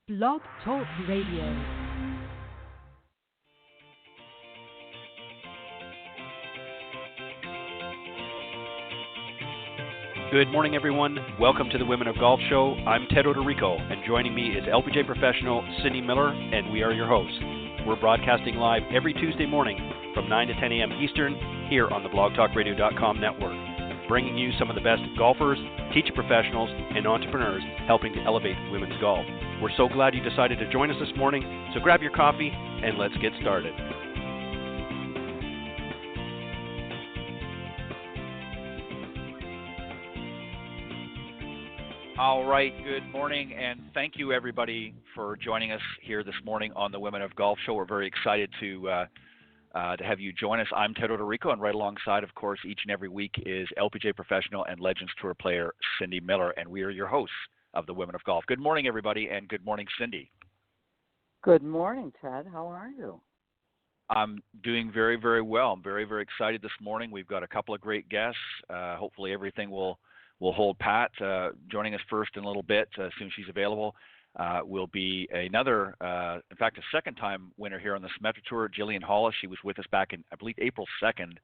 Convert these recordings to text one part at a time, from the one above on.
Blog Talk Radio. Good morning, everyone. Welcome to the Women of Golf Show. I'm Ted Odorico, and joining me is LPGA professional Cindy Miller, and we are your hosts. We're broadcasting live every Tuesday morning from 9 to 10 a.m. Eastern here on the blogtalkradio.com network, bringing you some of the best golfers, teacher professionals, and entrepreneurs helping to elevate women's golf. We're so glad you decided to join us this morning, so grab your coffee and let's get started. All right, good morning, and thank you, everybody, for joining us here this morning on the Women of Golf Show. We're very excited to have you join us. I'm Ted Odorico, and right alongside, of course, each and every week is LPGA professional and Legends Tour player Cindy Miller, and we are your hosts of the Women of Golf. Good morning, everybody, and good morning, Cindy. Good morning, Ted. How are you? I'm doing very, very well. I'm very, very excited this morning. We've got a couple of great guests. Hopefully everything will hold pat. Joining us first in a little bit, as soon as she's available, will be another, in fact, a second-time winner here on the Symetra Tour, Jillian Hollis. She was with us back in, I believe, April 2nd.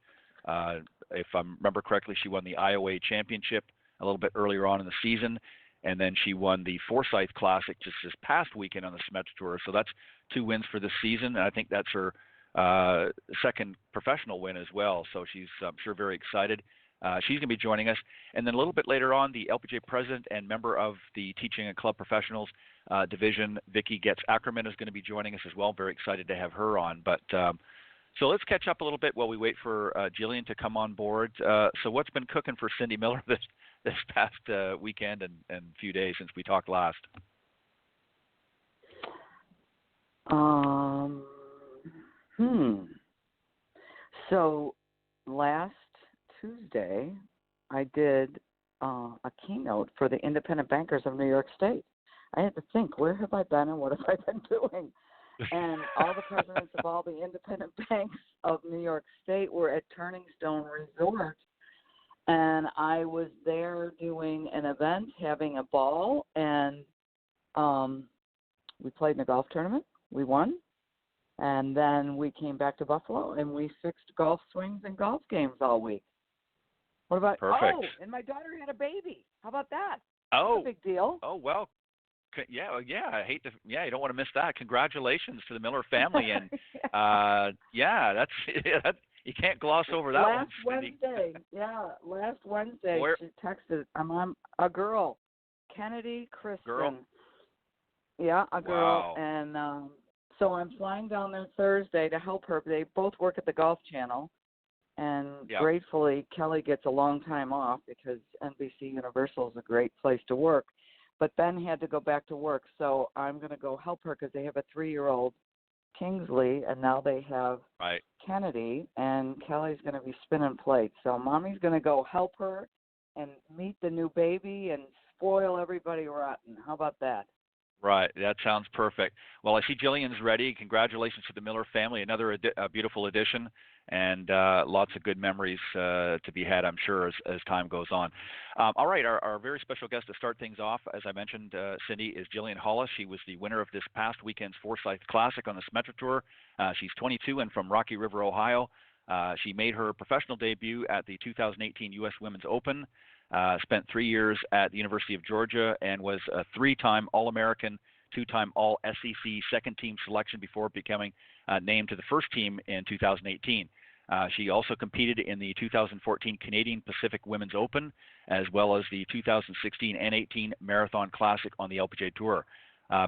If I remember correctly, she won the IOA Championship a little bit earlier on in the season, and then she won the Forsyth Classic just this past weekend on the Symetra Tour. So that's 2 wins for this season, and I think that's her second professional win as well. So she's, I'm sure, very excited. She's going to be joining us. And then a little bit later on, the LPGA president and member of the Teaching and Club Professionals division, Vicki Goetze-Ackerman, is going to be joining us as well. Very excited to have her on. But so let's catch up a little bit while we wait for Jillian to come on board. So what's been cooking for Cindy Miller this past weekend and few days since we talked last? So last Tuesday, I did a keynote for the Independent Bankers of New York State. I had to think, where have I been and what have I been doing? And all the presidents of all the independent banks of New York State were at Turning Stone Resort. And I was there doing an event, having a ball, and we played in a golf tournament. We won. And then we came back to Buffalo, and we fixed golf swings and golf games all week. What about? Perfect. Oh, and my daughter had a baby. How about that? Oh, that's a big deal. Oh, well, yeah. I hate to. Yeah, you don't want to miss that. Congratulations to the Miller family, and that's you can't gloss over that last one. Last Wednesday, she texted. I'm on a girl, Kennedy Kristen. Girl. Yeah, a girl, Wow. and so I'm flying down there Thursday to help her. They both work at the Golf Channel. And gratefully, Kelly gets a long time off because NBC Universal is a great place to work. But Ben had to go back to work, so I'm going to go help her because they have a 3-year-old, Kingsley, and now they have Kennedy, and Kelly's going to be spinning plates. So Mommy's going to go help her and meet the new baby and spoil everybody rotten. How about that? Right. That sounds perfect. Well, I see Jillian's ready. Congratulations to the Miller family. Another beautiful addition, and lots of good memories to be had, I'm sure, as time goes on. All right. Our very special guest to start things off, as I mentioned, Cindy, is Jillian Hollis. She was the winner of this past weekend's Forsyth Classic on the Symetra Tour. She's 22 and from Rocky River, Ohio. She made her professional debut at the 2018 U.S. Women's Open. Spent 3 years at the University of Georgia and was a 3-time All-American, 2-time All-SEC second-team selection before becoming named to the first team in 2018. She also competed in the 2014 Canadian Pacific Women's Open, as well as the 2016 and 18 Marathon Classic on the LPGA Tour.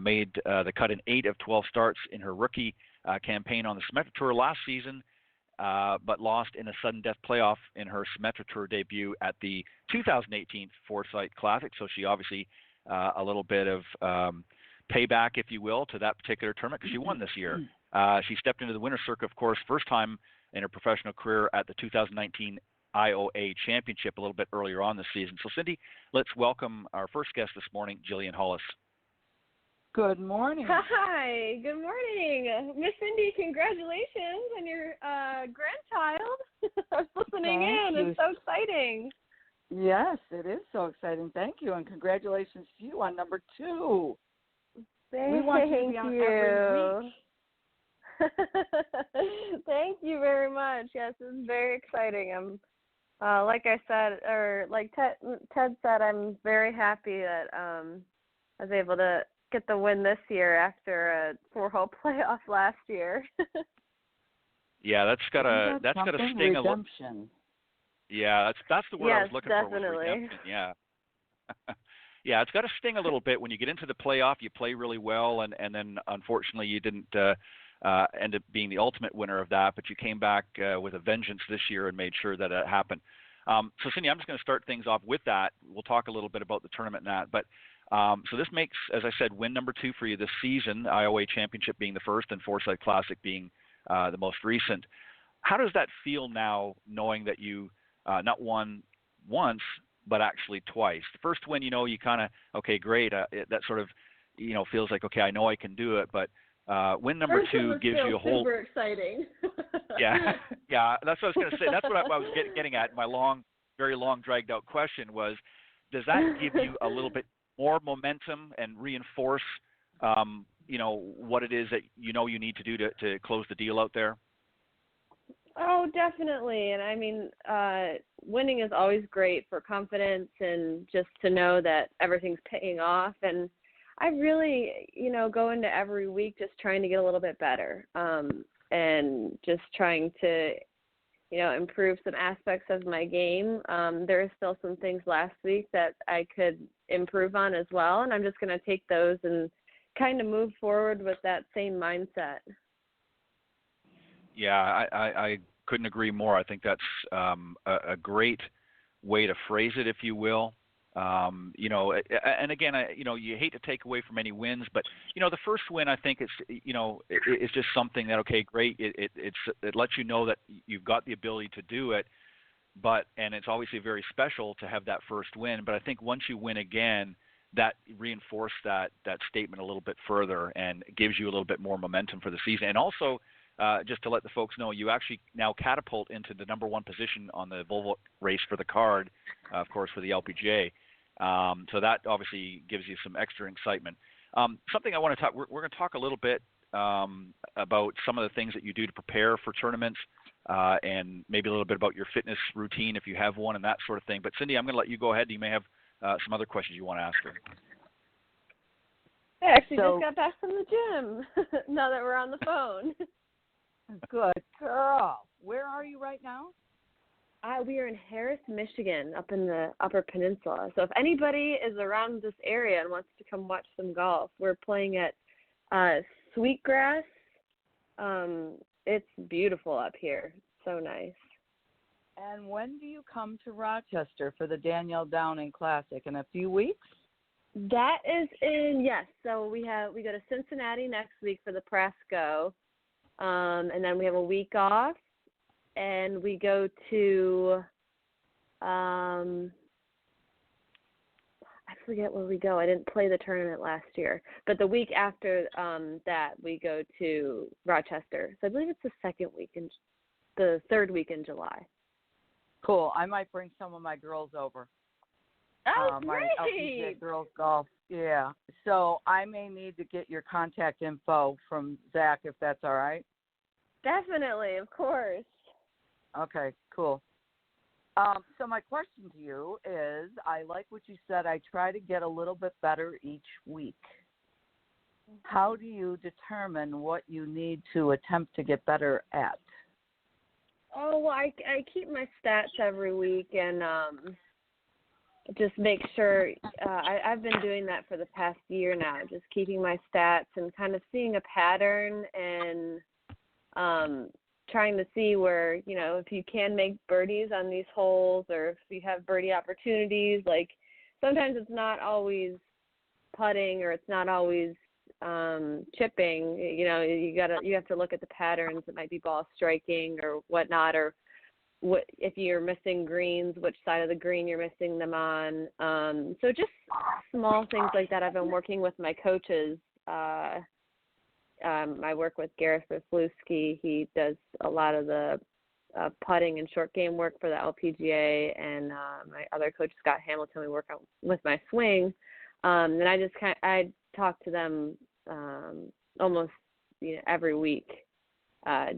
Made the cut in 8 of 12 starts in her rookie campaign on the Symetra Tour last season, but lost in a sudden death playoff in her Symetra Tour debut at the 2018 Forsyth Classic. So she obviously a little bit of payback, if you will, to that particular tournament because she won this year. She stepped into the winner's circle, of course, first time in her professional career at the 2019 IOA Championship a little bit earlier on this season. So, Cindy, let's welcome our first guest this morning, Jillian Hollis. Good morning. Hi, good morning. Miss Cindy, congratulations on your grandchild. I was listening in. It's so exciting. Yes, it is so exciting. Thank you, and congratulations to you on number 2. We want you to be on every week. Thank you very much. Yes, this is very exciting. I'm, like I said, or like Ted said, I'm very happy that I was able to get the win this year after a 4-hole playoff last year. Yeah, that's gotta sting a little. Yeah, that's the word I was looking for. Was redemption. Yeah. Yeah, it's got to sting a little bit when you get into the playoff. You play really well, and then unfortunately you didn't end up being the ultimate winner of that. But you came back with a vengeance this year and made sure that it happened. So Cindy, I'm just going to start things off with that. We'll talk a little bit about the tournament and that. But so this makes, as I said, win number 2 for you this season. IOA Championship being the first, and Forsyth Classic being the most recent. How does that feel now, knowing that you not won once, but actually twice? The first win, you kind of, okay, great. That sort of, feels like, okay, I know I can do it. But win number 2 gives you a whole. Super exciting. Yeah. That's what I was going to say. That's what I was getting at. My very long, dragged out question was, does that give you a little bit more momentum and reinforce, what it is that you need to do to close the deal out there? Oh, definitely. And I mean, winning is always great for confidence and just to know that everything's paying off. And I really, go into every week just trying to get a little bit better, and just trying to, improve some aspects of my game. There are still some things last week that I could improve on as well. And I'm just going to take those and kind of move forward with that same mindset. Yeah, I couldn't agree more. I think that's a great way to phrase it, if you will. And again, you hate to take away from any wins, but the first win, I think it's just something that, okay, great. It lets you know that you've got the ability to do it, and it's obviously very special to have that first win. But I think once you win again, that reinforced that statement a little bit further and gives you a little bit more momentum for the season. And also, just to let the folks know, you actually now catapult into the number 1 position on the Volvo race for the card, of course, for the LPGA. So that obviously gives you some extra excitement. Something I want to talk, we're going to talk a little bit about some of the things that you do to prepare for tournaments, and maybe a little bit about your fitness routine if you have one and that sort of thing. But Cindy, I'm going to let you go ahead. You may have some other questions you want to ask her. I actually just got back from the gym now that we're on the phone. Good girl. Where are you right now? We are in Harris, Michigan, up in the Upper Peninsula. So if anybody is around this area and wants to come watch some golf, we're playing at Sweetgrass. It's beautiful up here. So nice. And when do you come to Rochester for the Danielle Downing Classic? In a few weeks? That is yes. So we go to Cincinnati next week for the Prasco. And then we have a week off, and we go to, I forget where we go. I didn't play the tournament last year, but the week after that, we go to Rochester. So I believe it's the 3rd week in July. Cool. I might bring some of my girls over. Oh, my great! LPGA girls golf. Yeah. So I may need to get your contact info from Zach if that's all right. Definitely, of course. Okay, cool. So my question to you is, I like what you said. I try to get a little bit better each week. How do you determine what you need to attempt to get better at? Oh, well, I keep my stats every week and just make sure I've been doing that for the past year now, just keeping my stats and kind of seeing a pattern and trying to see where, if you can make birdies on these holes or if you have birdie opportunities. Like sometimes it's not always putting or it's not always chipping. You have to look at the patterns. It might be ball striking or whatnot, or what if you're missing greens, which side of the green you're missing them on. So just small things like that. I've been working with my coaches. I work with Gareth Raflewski. He does a lot of the putting and short game work for the LPGA, and my other coach, Scott Hamilton, we work on with my swing. And I talk to them almost every week,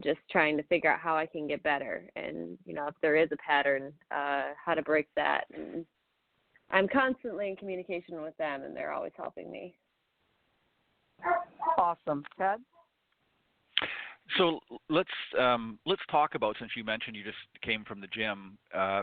just trying to figure out how I can get better, and if there is a pattern, how to break that. And I'm constantly in communication with them, and they're always helping me. Awesome. Ted? So let's talk about, since you mentioned you just came from the gym,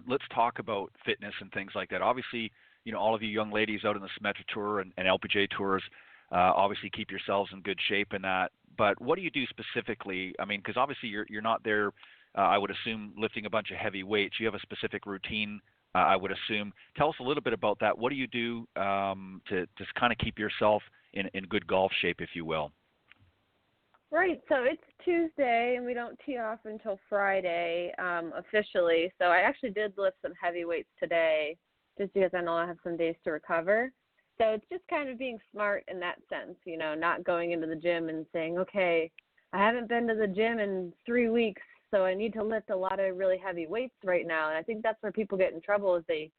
let's talk about fitness and things like that. Obviously, all of you young ladies out in the Symetra Tour and LPGA Tours, obviously keep yourselves in good shape in that. But what do you do specifically? I mean, because obviously you're not there, I would assume, lifting a bunch of heavy weights. You have a specific routine, I would assume. Tell us a little bit about that. What do you do to just kind of keep yourself in good golf shape, if you will? Right, so it's Tuesday, and we don't tee off until Friday officially. So I actually did lift some heavy weights today just because I know I have some days to recover. So it's just kind of being smart in that sense, not going into the gym and saying, okay, I haven't been to the gym in 3 weeks, so I need to lift a lot of really heavy weights right now. And I think that's where people get in trouble, is they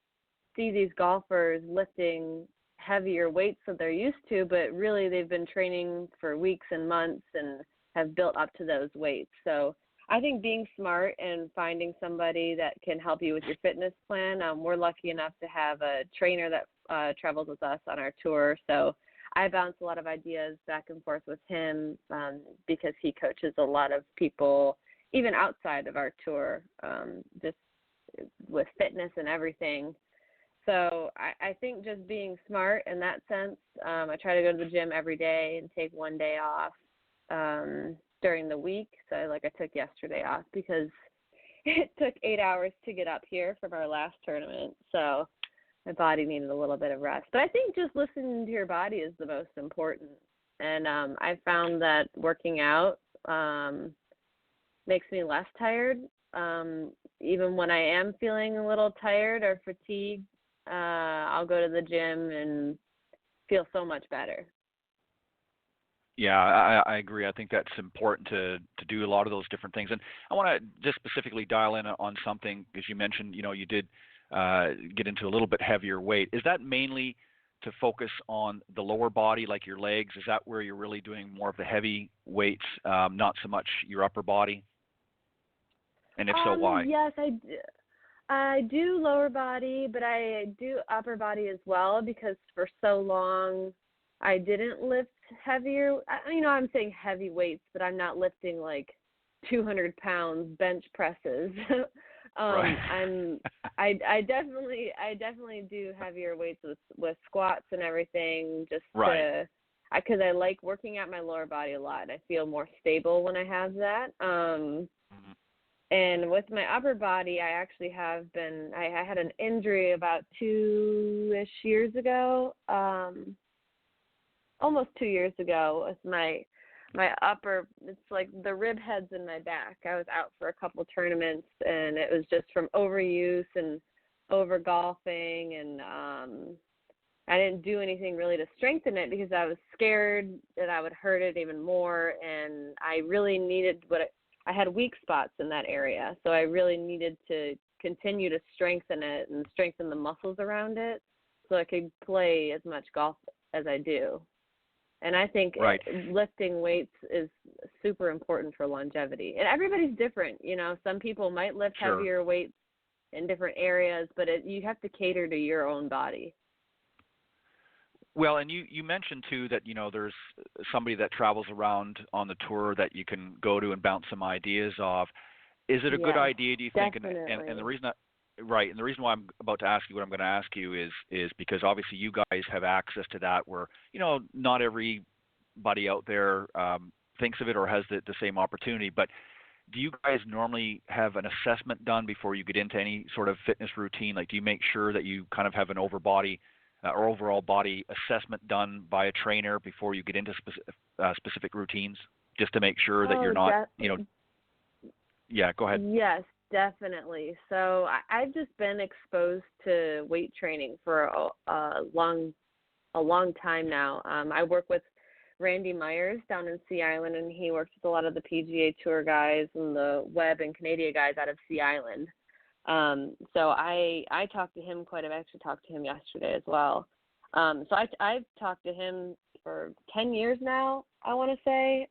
see these golfers lifting heavier weights than they're used to, but really they've been training for weeks and months and have built up to those weights. So I think being smart and finding somebody that can help you with your fitness plan. We're lucky enough to have a trainer that travels with us on our tour. So I bounce a lot of ideas back and forth with him because he coaches a lot of people, even outside of our tour, just with fitness and everything. So I think just being smart in that sense. I try to go to the gym every day and take one day off during the week. So I took yesterday off because it took 8 hours to get up here from our last tournament. So my body needed a little bit of rest. But I think just listening to your body is the most important. And I found that working out makes me less tired. Even when I am feeling a little tired or fatigued, I'll go to the gym and feel so much better. Yeah, I agree. I think that's important to do a lot of those different things. And I want to just specifically dial in on something, because you mentioned, you did get into a little bit heavier weight. Is that mainly to focus on the lower body, like your legs? Is that where you're really doing more of the heavy weights, not so much your upper body? And if so, why? Yes, I do lower body, but I do upper body as well, because for so long I didn't lift heavier. I'm saying heavy weights, but I'm not lifting like 200 pounds bench presses. Right. I definitely do heavier weights with squats and everything, just right. Because I like working at my lower body a lot. I feel more stable when I have that. And with my upper body, I actually have been, I had an injury about 2-ish years ago, almost 2 years ago, with my upper, it's like the rib heads in my back. I was out for a couple tournaments, and it was just from overuse and over golfing, and I didn't do anything really to strengthen it because I was scared that I would hurt it even more, and I really needed I had weak spots in that area, so I really needed to continue to strengthen it and strengthen the muscles around it so I could play as much golf as I do. And I think right. Lifting weights is super important for longevity. And everybody's different. Some people might lift Sure. heavier weights in different areas, but you have to cater to your own body. Well, and you mentioned too that there's somebody that travels around on the tour that you can go to and bounce some ideas off. Is it a good idea, do you think? And the reason and the reason why I'm about to ask you what I'm going to ask you is because obviously you guys have access to that, where not everybody out there thinks of it or has the same opportunity. But do you guys normally have an assessment done before you get into any sort of fitness routine? Like, do you make sure that you kind of have an or overall body assessment done by a trainer before you get into specific routines, just to make sure that you're not, Yeah, go ahead. Yes, definitely. So I've just been exposed to weight training for a long time now. I work with Randy Myers down in Sea Island, and he works with a lot of the PGA Tour guys and the Webb and Canadian guys out of Sea Island. So I talked to him quite a bit. I actually talked to him yesterday as well. So I've talked to him for 10 years now, I want to say.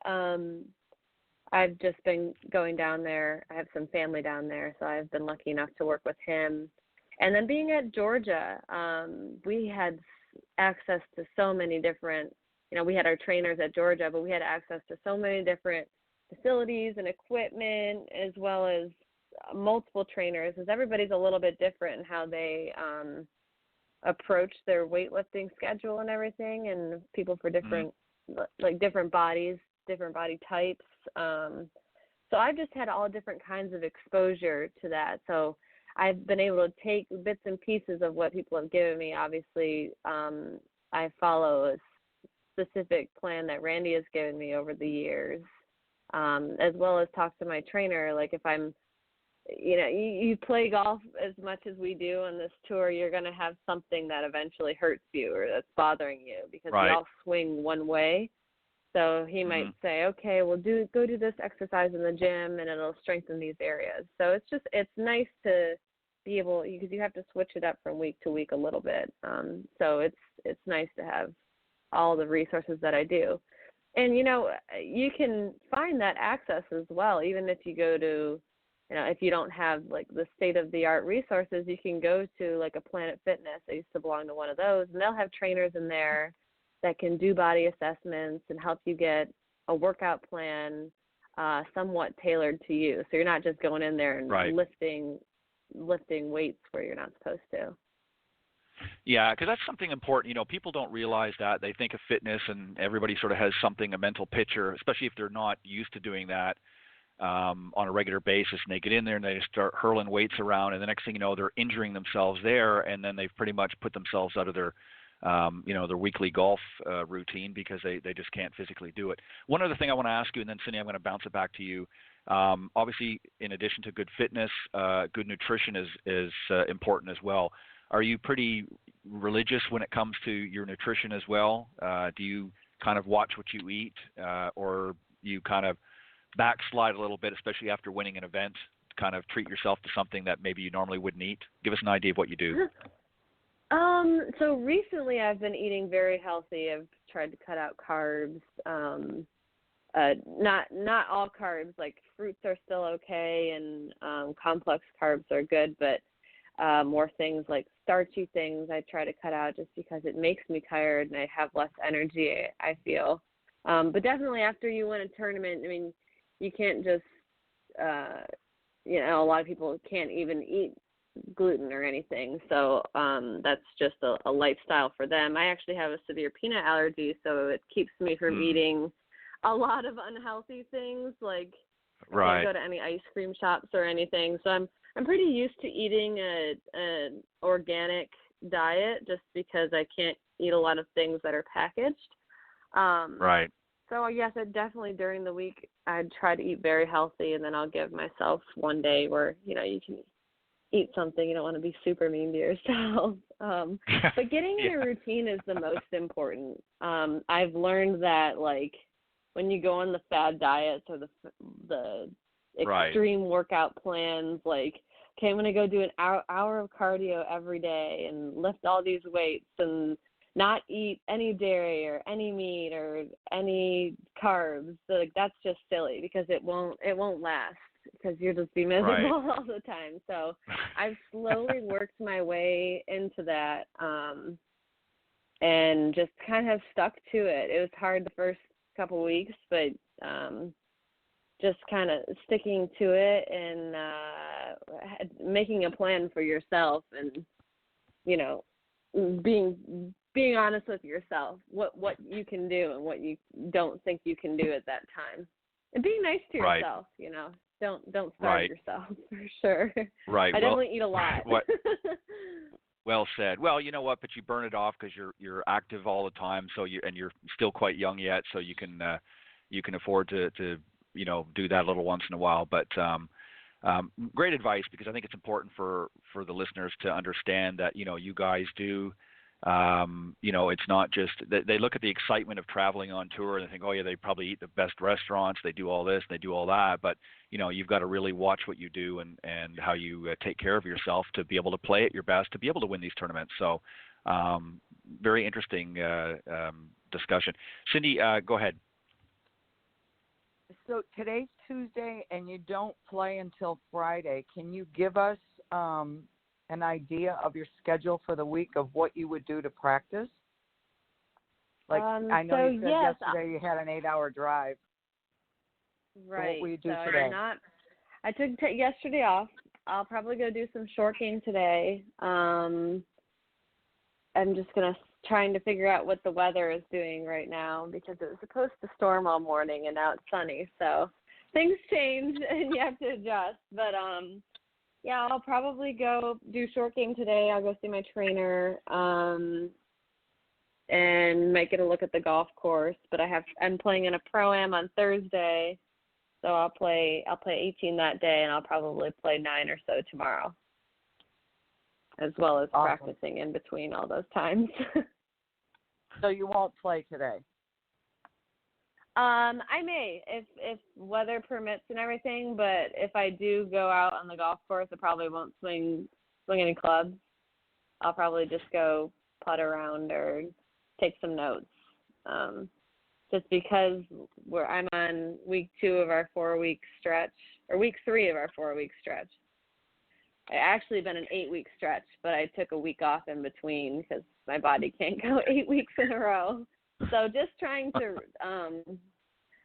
I've just been going down there. I have some family down there, so I've been lucky enough to work with him. And then being at Georgia, we had access to so many different, we had our trainers at Georgia, but we had access to so many different facilities and equipment, as well as multiple trainers, because everybody's a little bit different in how they approach their weightlifting schedule and everything, and people for different, like different bodies, different body types. So I've just had all different kinds of exposure to that. So I've been able to take bits and pieces of what people have given me. Obviously, I follow a specific plan that Randy has given me over the years, as well as talk to my trainer. Like if I'm, you play golf as much as we do on this tour, you're going to have something that eventually hurts you or that's bothering you, because we all swing one way. So he might say, okay, well, go do this exercise in the gym and it'll strengthen these areas. So it's nice to be able, because you have to switch it up from week to week a little bit. So it's nice to have all the resources that I do. And, you can find that access as well, even if you go to, if you don't have like the state-of-the-art resources, you can go to like a Planet Fitness. I used to belong to one of those, and they'll have trainers in there that can do body assessments and help you get a workout plan somewhat tailored to you. So you're not just going in there and lifting weights where you're not supposed to. Yeah, because that's something important. People don't realize that. They think of fitness and everybody sort of has something, a mental picture, especially if they're not used to doing that on a regular basis, and they get in there and they start hurling weights around, and the next thing you know, they're injuring themselves there, and then they've pretty much put themselves out of their their weekly golf routine because they just can't physically do it. One other thing I want to ask you, and then Cindy, I'm going to bounce it back to you. Obviously, in addition to good fitness, good nutrition is important as well. Are you pretty religious when it comes to your nutrition as well? Do you kind of watch what you eat, or you kind of backslide a little bit, especially after winning an event, kind of treat yourself to something that maybe you normally wouldn't eat? Give us an idea of what you do. So recently I've been eating very healthy. I've tried to cut out carbs. Not all carbs, like fruits are still okay, and complex carbs are good, but more things like starchy things I try to cut out just because it makes me tired and I have less energy, I feel. But definitely after you win a tournament, I mean, you can't just, a lot of people can't even eat gluten or anything, so that's just a lifestyle for them. I actually have a severe peanut allergy, so it keeps me from eating a lot of unhealthy things, like I can't go to any ice cream shops or anything. So I'm pretty used to eating an organic diet just because I can't eat a lot of things that are packaged. So yes, I definitely during the week I'd try to eat very healthy, and then I'll give myself one day where you can eat something. You don't want to be super mean to yourself. But getting in a routine is the most important. I've learned that like when you go on the fad diets or the extreme workout plans, like, okay, I'm going to go do an hour of cardio every day and lift all these weights and not eat any dairy or any meat or any carbs. So, like, that's just silly because it won't last because you'll just be miserable all the time. So I've slowly worked my way into that and just kind of stuck to it. It was hard the first couple weeks, but just kind of sticking to it and making a plan for yourself and, being honest with yourself, what you can do and what you don't think you can do at that time. And being nice to yourself, Don't starve yourself for sure. I definitely eat a lot. Well said. Well, you know what? But you burn it off because you're active all the time. So you're still quite young yet, so you can afford to do that a little once in a while. But great advice, because I think it's important for the listeners to understand that you guys do. It's not just they look at the excitement of traveling on tour and they think, oh yeah, they probably eat the best restaurants, they do all this, they do all that, but you've got to really watch what you do and how you take care of yourself to be able to play at your best, to be able to win these tournaments. So very interesting discussion. Cindy, go ahead. So today's Tuesday, and you don't play until Friday. Can you give us an idea of your schedule for the week of what you would do to practice? Like I know you said yesterday you had an 8-hour drive. Right. So what will you do so today? I took yesterday off. I'll probably go do some short game today. I'm just trying to figure out what the weather is doing right now because it was supposed to storm all morning and now it's sunny. So things change and you have to adjust. But yeah, I'll probably go do short game today. I'll go see my trainer and might get a look at the golf course. But I'm playing in a pro-am on Thursday. So I'll play 18 that day, and I'll probably play 9 or so tomorrow, as well as practicing in between all those times. So you won't play today? I may, if weather permits and everything. But if I do go out on the golf course, I probably won't swing any clubs. I'll probably just go putt around or take some notes. Just because I'm on week 2 of our 4-week stretch, or week 3 of our 4-week stretch. I actually been an 8-week stretch, but I took a week off in between because my body can't go 8 weeks in a row. So just trying to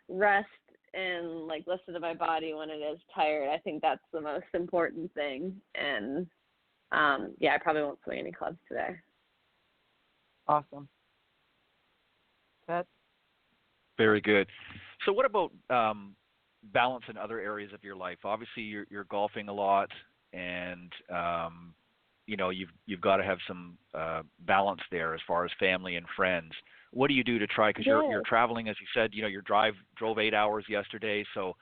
rest and like listen to my body when it is tired. I think that's the most important thing. And yeah, I probably won't swing any clubs today. Awesome. That's very good. So what about balance in other areas of your life? Obviously, you're golfing a lot, and you know you've got to have some balance there as far as family and friends. What do you do to try? Because you're traveling, as you said. You know, you drove 8 hours yesterday, so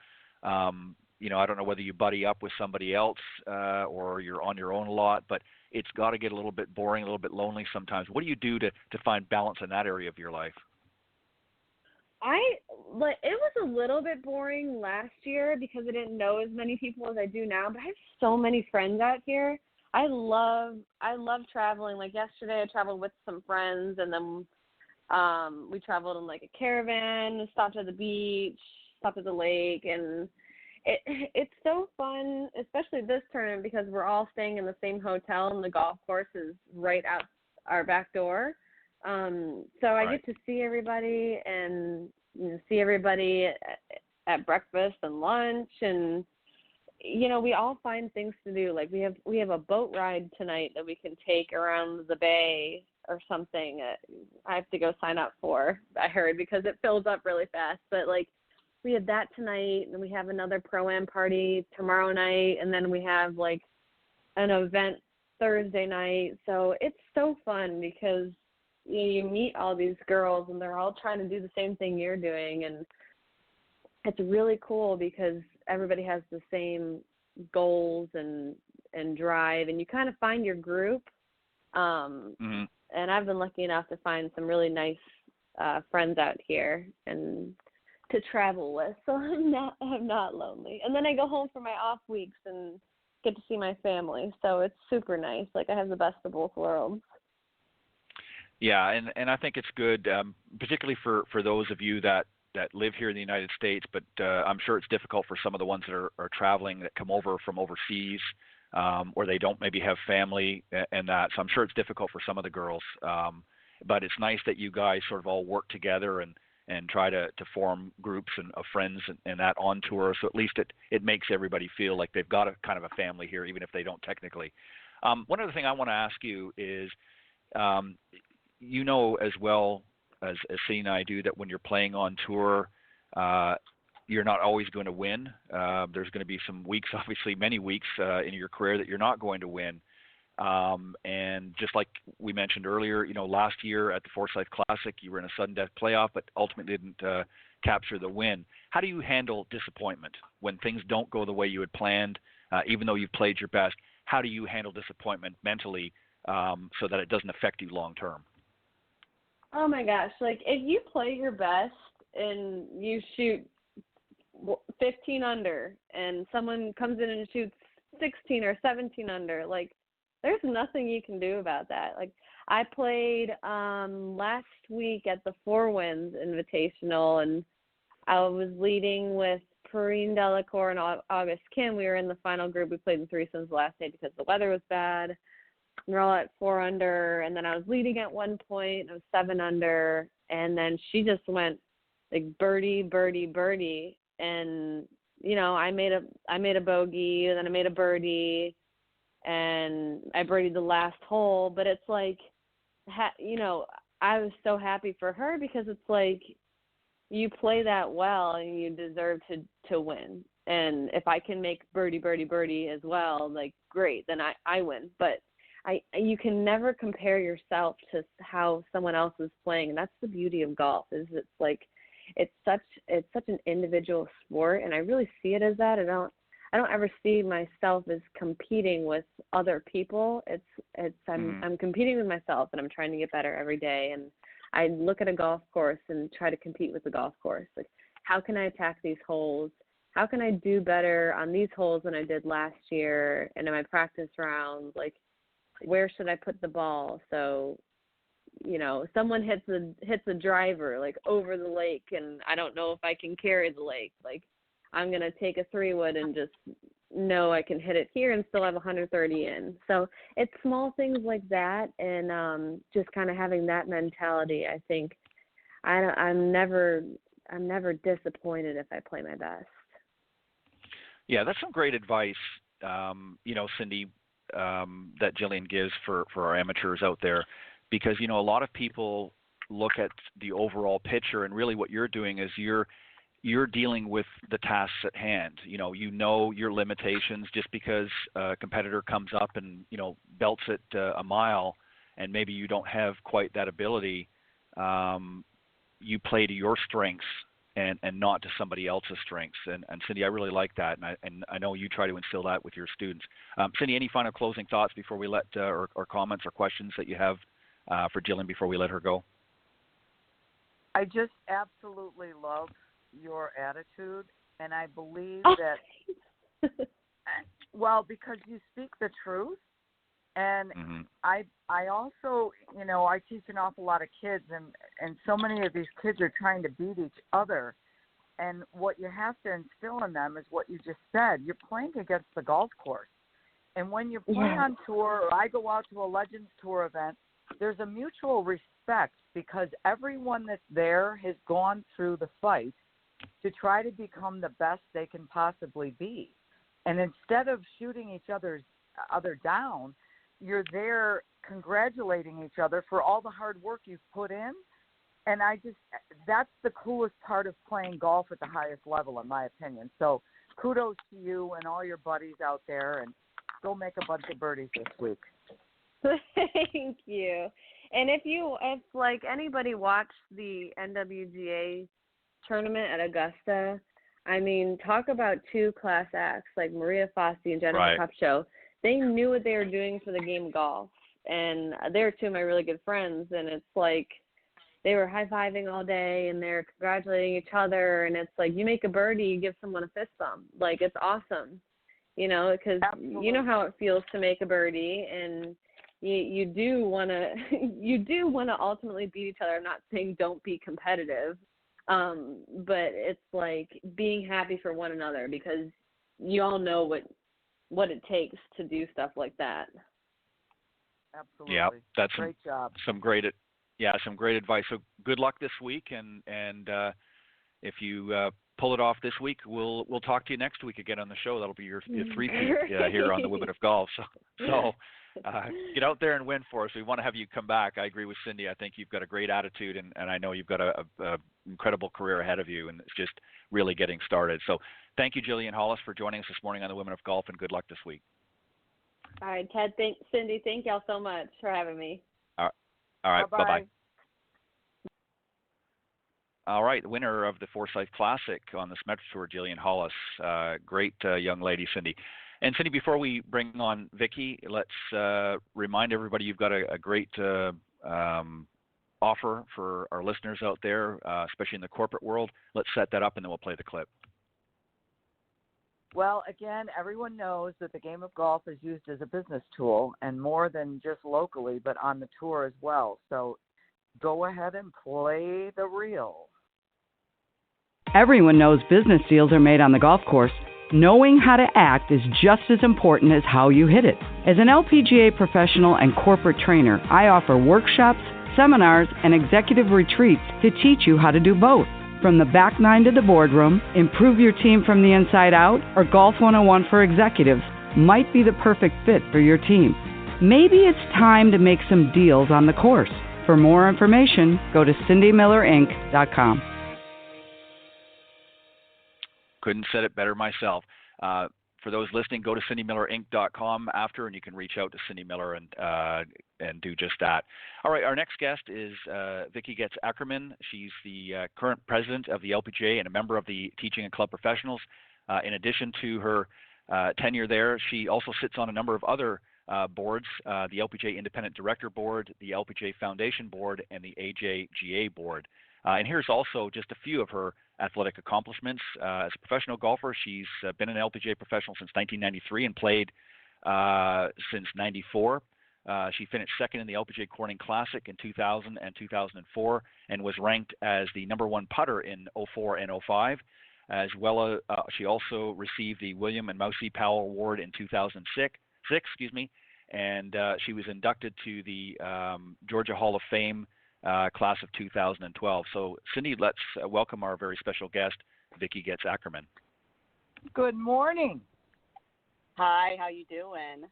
you know I don't know whether you buddy up with somebody else or you're on your own a lot, but it's got to get a little bit boring, a little bit lonely sometimes. What do you do to find balance in that area of your life? It was a little bit boring last year because I didn't know as many people as I do now, but I have so many friends out here. I love traveling. Like yesterday I traveled with some friends, and then we traveled in like a caravan, stopped at the beach, stopped at the lake, and it's so fun, especially this tournament because we're all staying in the same hotel and the golf course is right out our back door. So I get to see everybody and see everybody at breakfast and lunch, and we all find things to do. Like we have a boat ride tonight that we can take around the bay or something. I have to go sign up for, I heard, because it fills up really fast. But like we have that tonight, and we have another pro-am party tomorrow night, and then we have like an event Thursday night. So it's so fun because you meet all these girls and they're all trying to do the same thing you're doing, and it's really cool because everybody has the same goals and drive, and you kind of find your group. And I've been lucky enough to find some really nice friends out here and to travel with, so I'm not lonely. And then I go home for my off weeks and get to see my family, so it's super nice. Like I have the best of both worlds. Yeah, and I think it's good, particularly for those of you that live here in the United States, but I'm sure it's difficult for some of the ones that are traveling that come over from overseas, or they don't maybe have family and that. So I'm sure it's difficult for some of the girls. But it's nice that you guys sort of all work together and try to form groups of friends and that on tour. So at least it makes everybody feel like they've got a kind of a family here, even if they don't technically. One other thing I want to ask you is, you know as well as Cindy and I do that when you're playing on tour, you're not always going to win. There's going to be some weeks, obviously many weeks in your career that you're not going to win. And just like we mentioned earlier, last year at the Forsyth Classic, you were in a sudden death playoff, but ultimately didn't capture the win. How do you handle disappointment when things don't go the way you had planned, even though you've played your best? How do you handle disappointment mentally so that it doesn't affect you long term? Oh my gosh, like if you play your best and you shoot 15 under and someone comes in and shoots 16 or 17 under, like there's nothing you can do about that. Like, I played last week at the Four Winds Invitational, and I was leading with Perrine Delacour and August Kim. We were in the final group. We played in threesomes the last day because the weather was bad. We were all at 4 under, and then I was leading at one point. I was 7 under, and then she just went like birdie, birdie, birdie, and I made a bogey, and then I made a birdie, and I birdied the last hole. But it's like, I was so happy for her because it's like, you play that well and you deserve to win. And if I can make birdie, birdie, birdie as well, like, great, then I win. But you can never compare yourself to how someone else is playing, and that's the beauty of golf. Is it's like it's such an individual sport, and I really see it as that. I don't ever see myself as competing with other people. I'm competing with myself, and I'm trying to get better every day. And I look at a golf course and try to compete with the golf course. Like, how can I attack these holes? How can I do better on these holes than I did last year and in my practice rounds? Like, where should I put the ball? So, someone hits a driver like over the lake, and I don't know if I can carry the lake. Like, I'm gonna take a 3-wood and just know I can hit it here and still have 130 in. So it's small things like that, and just kind of having that mentality. I think I'm never disappointed if I play my best. Yeah, that's some great advice, Cindy, that Jillian gives for our amateurs out there, because a lot of people look at the overall picture, and really what you're doing is you're dealing with the tasks at hand. You know your limitations. Just because a competitor comes up and belts it a mile, and maybe you don't have quite that ability, you play to your strengths and not to somebody else's strengths. And Cindy, I really like that, and I know you try to instill that with your students. Cindy, any final closing thoughts before we let or comments or questions that you have for Jillian before we let her go? I just absolutely love your attitude, and I believe that because you speak the truth, and I also I teach an awful lot of kids, and so many of these kids are trying to beat each other, and what you have to instill in them is what you just said. You're playing against the golf course, and when you play on tour, or I go out to a Legends Tour event, there's a mutual respect because everyone that's there has gone through the fight to try to become the best they can possibly be. And instead of shooting each other down, you're there congratulating each other for all the hard work you've put in. And that's the coolest part of playing golf at the highest level, in my opinion. So kudos to you and all your buddies out there, and go make a bunch of birdies this week. Thank you. And if like anybody watched the NWGA tournament at Augusta, I mean, talk about two class acts like Maria Fossey and Jennifer Kupcho. They knew what they were doing for the game of golf, and they're two of my really good friends, and it's like they were high-fiving all day, and they're congratulating each other, and it's like you make a birdie, you give someone a fist bump. Like, it's awesome, because you know how it feels to make a birdie, and you do want to ultimately beat each other. I'm not saying don't be competitive, but it's like being happy for one another, because you all know what it takes to do stuff like that. Absolutely. Yeah, that's great job. Some great advice. So good luck this week, and if you pull it off this week, we'll talk to you next week again on the show. That'll be your three-peat here on the Women of Golf. So get out there and win for us. We want to have you come back. I agree with Cindy. I think you've got a great attitude, and I know you've got a incredible career ahead of you, and it's just really getting started. So thank you, Jillian Hollis, for joining us this morning on the Women of Golf, and good luck this week. All right, Ted. Cindy, thank y'all so much for having me. All right. Bye-bye. Bye-bye. All right, the winner of the Forsyth Classic on the Metro Tour, Jillian Hollis. Great young lady, Cindy. And Cindy, before we bring on Vicki, let's remind everybody you've got a great offer for our listeners out there, especially in the corporate world. Let's set that up, and then we'll play the clip. Well, again, everyone knows that the game of golf is used as a business tool, and more than just locally, but on the tour as well. So go ahead and play the reel. Everyone knows business deals are made on the golf course. Knowing how to act is just as important as how you hit it. As an LPGA professional and corporate trainer, I offer workshops, seminars, and executive retreats to teach you how to do both. From the back nine to the boardroom, Improve Your Team from the Inside Out, or Golf 101 for Executives might be the perfect fit for your team. Maybe it's time to make some deals on the course. For more information, go to cindymillerinc.com. Couldn't said it better myself. For those listening, go to cindymillerinc.com after, and you can reach out to Cindy Miller and do just that. All right, our next guest is Vicki Goetze-Ackerman. She's the current president of the LPGA and a member of the Teaching and Club Professionals. In addition to her tenure there, she also sits on a number of other boards, the LPGA Independent Director Board, the LPGA Foundation Board, and the AJGA Board. And here's also just a few of her athletic accomplishments. As a professional golfer, she's been an LPGA professional since 1993 and played since 94. She finished second in the LPGA Corning Classic in 2000 and 2004 and was ranked as the number one putter in 04 and 05. As well as she also received the William and Mousy Powell Award in 2006, and she was inducted to the Georgia Hall of Fame class of 2012. So, Cindy, let's welcome our very special guest, Vicki Goetze-Ackerman. Good morning. Hi, how you doing?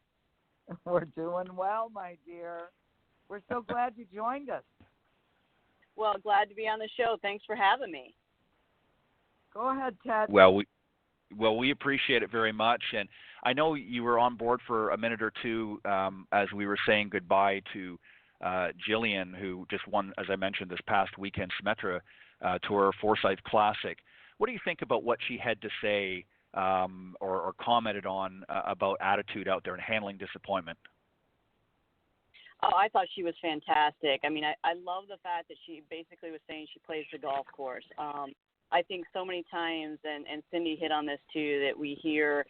We're doing well, my dear. We're so glad you joined us. Well, glad to be on the show. Thanks for having me. Go ahead, Ted. Well, we appreciate it very much, and I know you were on board for a minute or two as we were saying goodbye to Jillian, who just won, as I mentioned, this past weekend Symetra Tour Forsyth Classic. What do you think about what she had to say or commented on about attitude out there and handling disappointment? Oh, I thought she was fantastic. I mean, I love the fact that she basically was saying she plays the golf course. I think so many times, and Cindy hit on this too, that we hear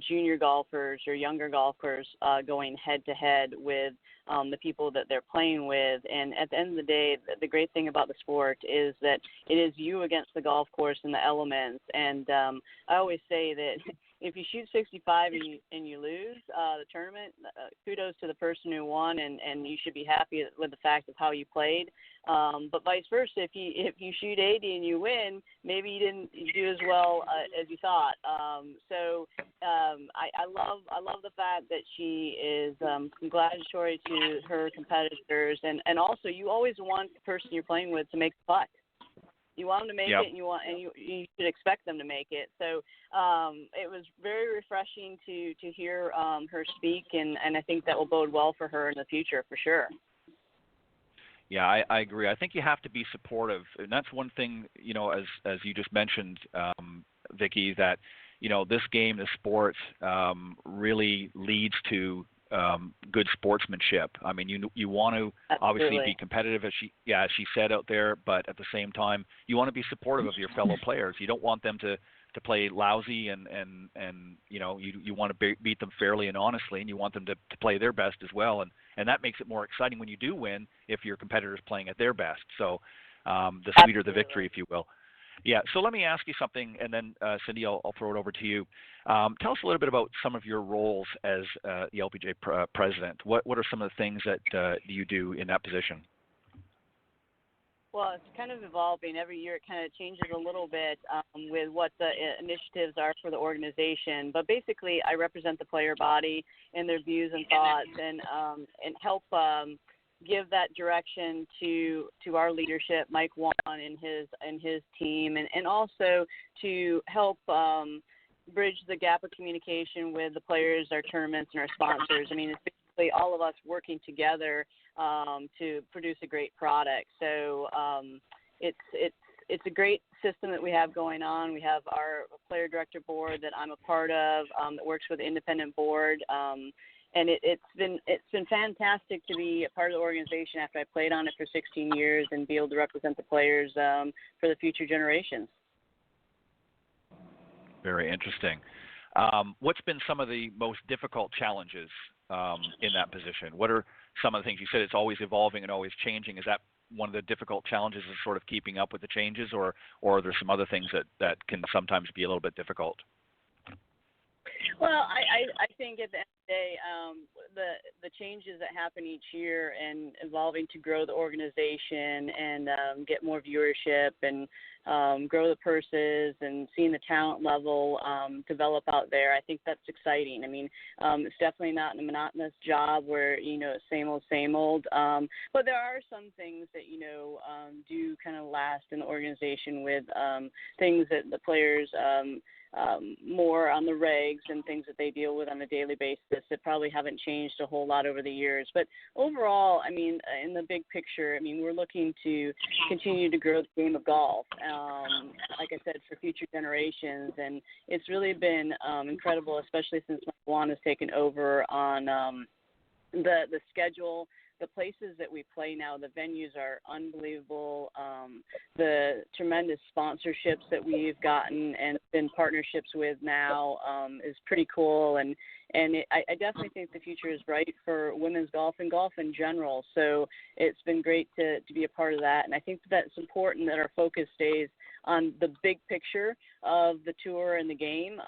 junior golfers or younger golfers going head-to-head with the people that they're playing with. And at the end of the day, the great thing about the sport is that it is you against the golf course and the elements. And I always say that if you shoot 65 and you lose the tournament, kudos to the person who won, and you should be happy with the fact of how you played. But vice versa, if you shoot 80 and you win, maybe you didn't do as well as you thought. I love the fact that she is congratulatory to her competitors, and also you always want the person you're playing with to make the putt. You want them to make Yep. it, and you should expect them to make it. So it was very refreshing to hear her speak, and I think that will bode well for her in the future for sure. Yeah, I agree. I think you have to be supportive, and that's one thing, as you just mentioned, Vicki, that this game, this sport, really leads to good sportsmanship. I mean, you want to obviously be competitive, as she said out there, but at the same time, you want to be supportive of your fellow players. You don't want them to play lousy, and you want to beat them fairly and honestly, and you want them to play their best as well, and that makes it more exciting when you do win if your competitor is playing at their best. So the sweeter the victory, if you will. Yeah, so let me ask you something, and then, Cindy, I'll throw it over to you. Tell us a little bit about some of your roles as the LPGA president. What are some of the things that you do in that position? Well, it's kind of evolving. Every year it kind of changes a little bit with what the initiatives are for the organization. But basically, I represent the player body and their views and thoughts, and help give that direction to our leadership, Mike Wan and his team, and also to help bridge the gap of communication with the players, our tournaments, and our sponsors. I mean, it's basically all of us working together to produce a great product. So it's a great system that we have going on. We have our player director board that I'm a part of that works with the independent board. And it's been fantastic to be a part of the organization after I played on it for 16 years and be able to represent the players for the future generations. Very interesting. What's been some of the most difficult challenges in that position? What are some of the things? You said it's always evolving and always changing. Is that one of the difficult challenges is sort of keeping up with the changes, or are there some other things that can sometimes be a little bit difficult? Well, I think at the end of the day, the changes that happen each year and evolving to grow the organization and get more viewership and grow the purses and seeing the talent level develop out there, I think that's exciting. I mean, it's definitely not a monotonous job where, it's same old. But there are some things that, do kind of last in the organization with things that the players more on the regs and things that they deal with on a daily basis that probably haven't changed a whole lot over the years. But overall, I mean, in the big picture, I mean, we're looking to continue to grow the game of golf, like I said, for future generations. And it's really been incredible, especially since Mike Juan has taken over on the schedule. The places that we play now, the venues are unbelievable. The tremendous sponsorships that we've gotten and been partnerships with now is pretty cool. And I definitely think the future is bright for women's golf and golf in general. So it's been great to be a part of that. And I think that's important that our focus stays on the big picture of the tour and the game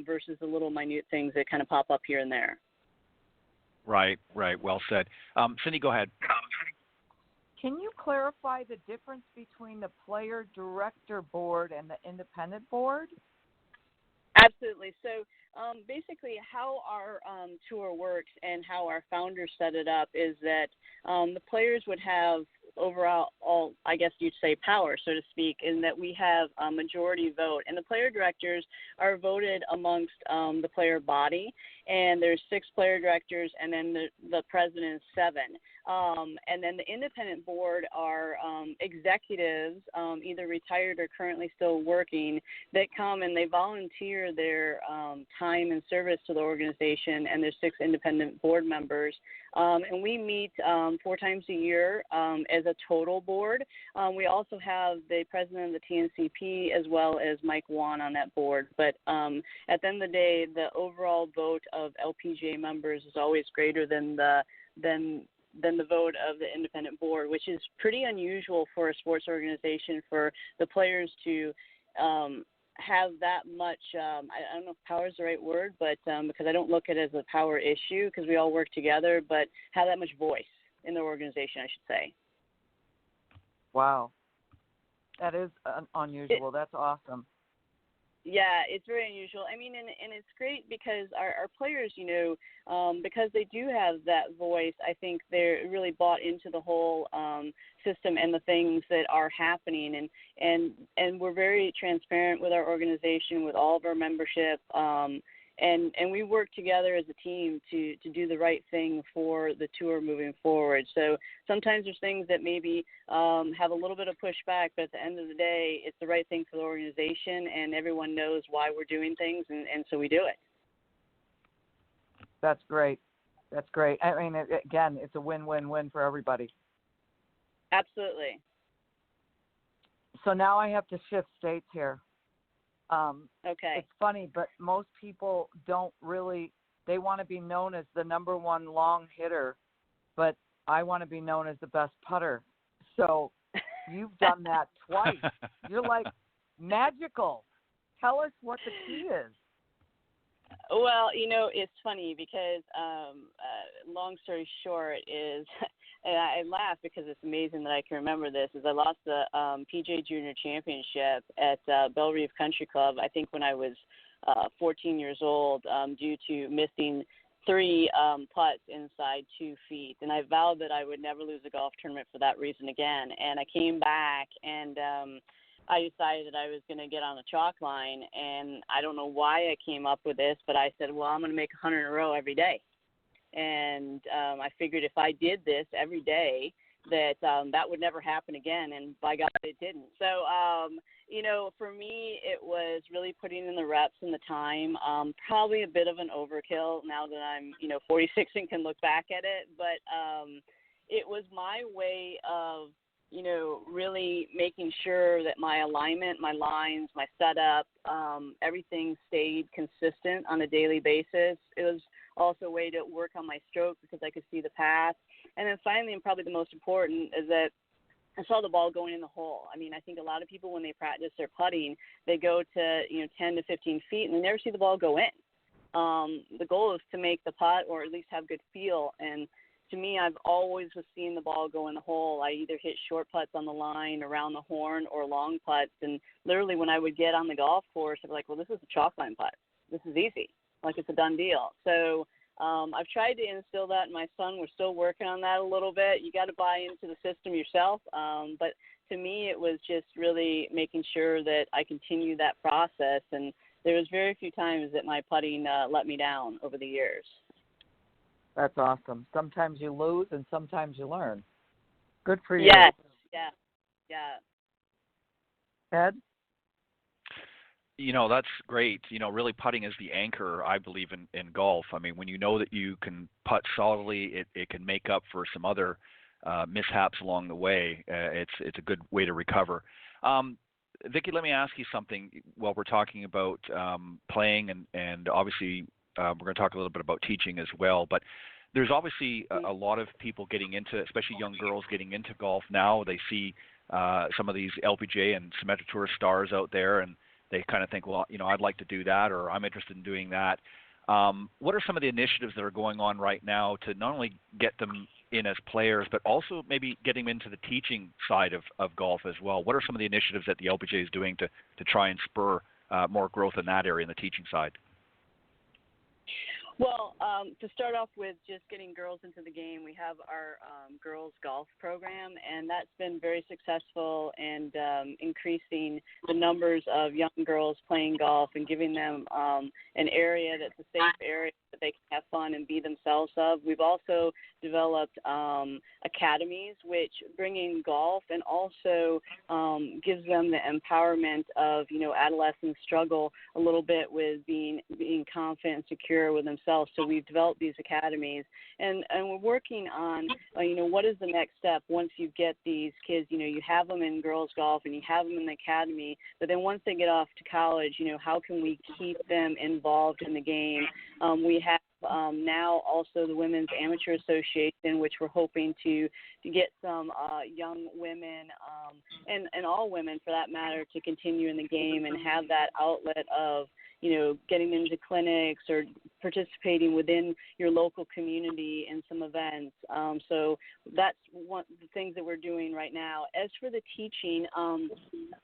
versus the little minute things that kind of pop up here and there. Right. Well said. Cindy, go ahead. Can you clarify the difference between the player director board and the independent board? Absolutely. So basically how our tour works and how our founders set it up is that the players would have overall, I guess you'd say, power, so to speak, in that we have a majority vote. And the player directors are voted amongst the player body, and there's 6 player directors, and then the president is 7. And then the independent board are executives, either retired or currently still working, that come and they volunteer their time and service to the organization, and there's 6 independent board members. And we meet 4 times a year as a total board. We also have the president of the TNCP as well as Mike Juan on that board. But at the end of the day, the overall vote of LPGA members is always greater than the vote of the independent board, which is pretty unusual for a sports organization for the players to have that much, I don't know if power is the right word, but because I don't look at it as a power issue because we all work together, but have that much voice in the organization, I should say. Wow. That is unusual. That's awesome. Yeah, it's very unusual. I mean, and it's great because our players, because they do have that voice, I think they're really bought into the whole system and the things that are happening. And we're very transparent with our organization, with all of our membership. And we work together as a team to do the right thing for the tour moving forward. So sometimes there's things that maybe have a little bit of pushback, but at the end of the day, it's the right thing for the organization, and everyone knows why we're doing things, and so we do it. That's great. That's great. I mean, again, it's a win-win-win for everybody. Absolutely. So now I have to shift states here. Okay. It's funny, but most people don't really, they want to be known as the number 1 long hitter, but I want to be known as the best putter. So you've done that twice. You're like magical. Tell us what the key is. Well, it's funny because long story short is, and I laugh because it's amazing that I can remember this, is I lost the PGA Junior Championship at Belle Reve Country Club, I think when I was 14 years old, due to missing 3 putts inside 2 feet. And I vowed that I would never lose a golf tournament for that reason again. And I came back and I decided I was going to get on the chalk line, and I don't know why I came up with this, but I said, well, I'm going to make 100 in a row every day. And I figured if I did this every day, that that would never happen again, and by God, it didn't. So, for me, it was really putting in the reps and the time, probably a bit of an overkill now that I'm, 46 and can look back at it, but it was my way of really making sure that my alignment, my lines, my setup, everything stayed consistent on a daily basis. It was also a way to work on my stroke because I could see the path. And then finally, and probably the most important, is that I saw the ball going in the hole. I mean, I think a lot of people, when they practice their putting, they go to 10 to 15 feet and they never see the ball go in. The goal is to make the putt, or at least have good feel. And to me, I've always was seeing the ball go in the hole. I either hit short putts on the line, around the horn, or long putts. And literally, when I would get on the golf course, I'd be like, well, this is a chalk line putt. This is easy. Like, it's a done deal. So I've tried to instill that in my son. We're still working on that a little bit. You got to buy into the system yourself. But to me, it was just really making sure that I continue that process. And there was very few times that my putting let me down over the years. That's awesome. Sometimes you lose and sometimes you learn. Good for you. Yes. Yeah. Ed? That's great. Really putting is the anchor, I believe, in golf. I mean, when you know that you can putt solidly, it can make up for some other mishaps along the way. It's a good way to recover. Vicki, let me ask you something while we're talking about playing, and obviously we're going to talk a little bit about teaching as well. But there's obviously a lot of people getting into, especially young girls getting into golf now. They see some of these LPGA and Symetra Tour stars out there, and they kind of think, well, I'd like to do that, or I'm interested in doing that. What are some of the initiatives that are going on right now to not only get them in as players, but also maybe getting them into the teaching side of golf as well? What are some of the initiatives that the LPGA is doing to try and spur more growth in that area, in the teaching side? Well, to start off with just getting girls into the game, we have our girls golf program, and that's been very successful and increasing the numbers of young girls playing golf and giving them an area that's a safe area that they can have fun and be themselves of. We've also developed academies, which bring in golf and also gives them the empowerment of, adolescents struggle a little bit with being confident and secure with themselves. So we've developed these academies, and we're working on, what is the next step once you get these kids, you have them in girls golf and you have them in the academy, but then once they get off to college, how can we keep them involved in the game? We have now also the Women's Amateur Association, which we're hoping to get some young women and all women for that matter to continue in the game and have that outlet of getting into clinics or participating within your local community in some events. So that's one of the things that we're doing right now. As for the teaching,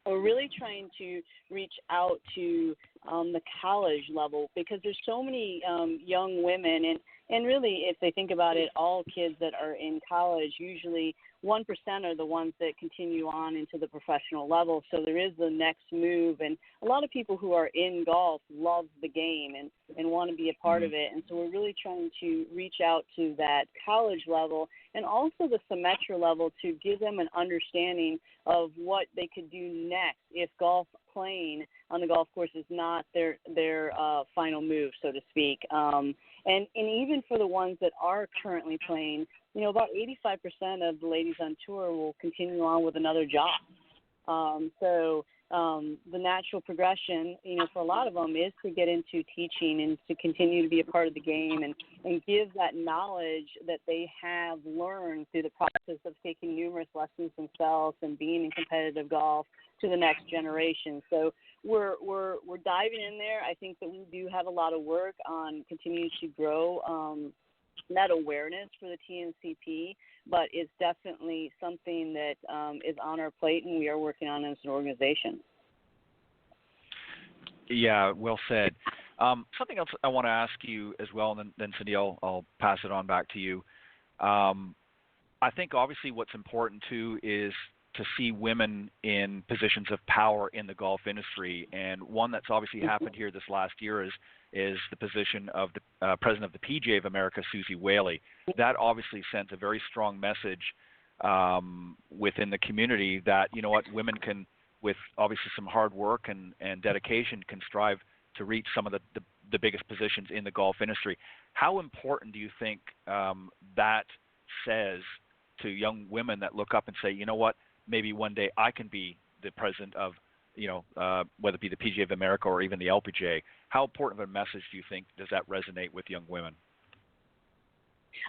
we're really trying to reach out to the college level because there's so many young women, and really, if they think about it, all kids that are in college, usually 1% are the ones that continue on into the professional level. So there is the next move. And a lot of people who are in golf love the game and want to be a part of it. And so we're really trying to reach out to that college level and also the Symetra level to give them an understanding of what they could do next if golf playing on the golf course is not their final move, so to speak. And even for the ones that are currently playing, about 85% of the ladies on tour will continue on with another job. So the natural progression, for a lot of them is to get into teaching and to continue to be a part of the game and give that knowledge that they have learned through the process of taking numerous lessons themselves and being in competitive golf to the next generation. So we're diving in there. I think that we do have a lot of work on continuing to grow that awareness for the TNCP, but it's definitely something that is on our plate and we are working on as an organization. Yeah, well said. Something else I want to ask you as well, and then Cindy, I'll pass it on back to you. I think obviously what's important too is to see women in positions of power in the golf industry, and one that's obviously happened here this last year is the position of the president of the PGA of America, Susie Whaley. That obviously sent a very strong message within the community that, women can, with obviously some hard work and dedication, can strive to reach some of the biggest positions in the golf industry. How important do you think that says to young women that look up and say, maybe one day I can be the president of, whether it be the PGA of America or even the LPGA. How important of a message do you think does that resonate with young women?